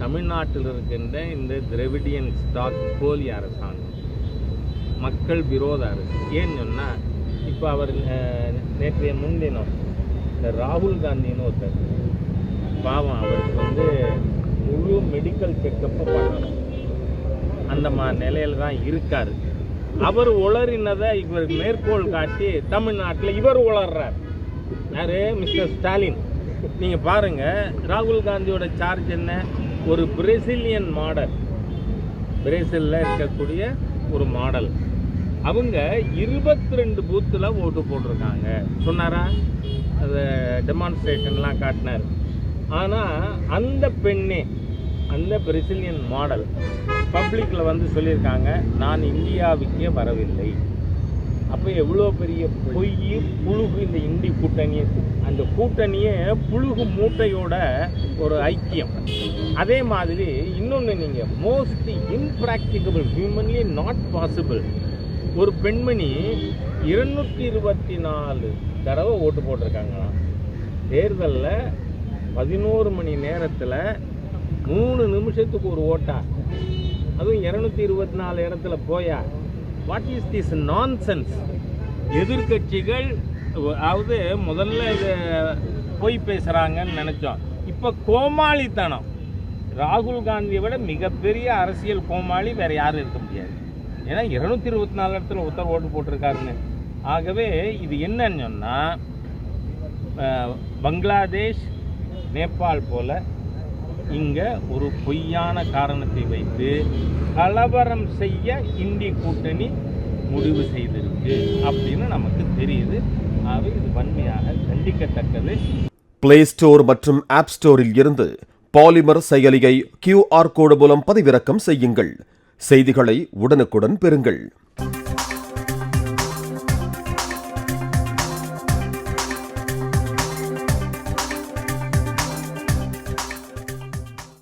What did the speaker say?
தமிழ்நாட்டில் இருக்கின்ற இந்த திராவிடியன் ஸ்டாக் போலி அரசாங்கம், மக்கள் விரோத அரசு. ஏன்னு சொன்னால், இப்போ அவர் நேற்றைய முன்தினம் இந்த ராகுல் காந்தின்னு ஒருத்தர், பாவம் அவருக்கு முழு மெடிக்கல் செக்கப்பு பண்ணணும், அந்த நிலையில் தான் இருக்கார். அவர் உளறினதை இவர் மேற்கோள் காட்டி தமிழ்நாட்டில் இவர் உளர்றார். யார்? மிஸ்டர் ஸ்டாலின். நீங்கள் பாருங்கள், ராகுல் காந்தியோட சார்ஜ் என்ன? ஒரு பிரேசிலியன் மாடல், பிரேசிலில் இருக்கக்கூடிய ஒரு மாடல். அவங்க 22 பூத்தில் ஓட்டு போட்டிருக்காங்க சொன்னாரா? அதை டெமான்ஸ்ட்ரேஷன்லாம் காட்டினார். ஆனால் அந்த பெண்ணே, அந்த பிரேசிலியன் மாடல் பப்ளிக்கில் சொல்லியிருக்காங்க, நான் இந்தியாவுக்கே வரவில்லை. அப்போ எவ்வளோ பெரிய பொய், புழுகு இந்த இந்தி கூட்டணியே. அந்த கூட்டணியே புழுகு மூட்டையோட ஒரு ஐக்கியம். அதே மாதிரி இன்னொன்று, நீங்கள் மோஸ்ட் இம்ப்ராக்டிகபிள், ஹியூமன்லி நாட் பாசிபிள், ஒரு பெண்மணி 224 தடவை ஓட்டு போட்டிருக்காங்களாம். தேர்தலில் 11 மணி நேரத்தில் 3 நிமிஷத்துக்கு ஒரு ஓட்டா, அதுவும் 224 இடத்துல போயா? What is this nonsense? எதிர்கட்சிகள் அதாவது முதல்ல இதை போய் பேசுகிறாங்கன்னு நினச்சோம், இப்போ கோமாளித்தனம். ராகுல் காந்தியை விட மிகப்பெரிய அரசியல் கோமாளி வேறு யாரும் இருக்க முடியாது. ஏன்னா 224 இடத்துல ஒருத்தர் ஓட்டு போட்டிருக்காருன்னு. ஆகவே இது என்னன்னு சொன்னால், பங்களாதேஷ், நேபாள் போல் இங்கே ஒரு பொய்யான காரணத்தை வைத்து கலவரம் செய்ய இந்திய கூட்டணி முடிவு செய்திருக்கு அப்படின்னு நமக்கு தெரியுது. ஆகவே இது வன்மையாக கண்டிக்கத்தக்கது. பிளே ஸ்டோர் மற்றும் ஆப் ஸ்டோரில் இருந்து பாலிமர் செயலியை QR கோடு மூலம் பதிவிறக்கம் செய்யுங்கள். செய்திகளை உடனுக்குடன் பெறுங்கள்.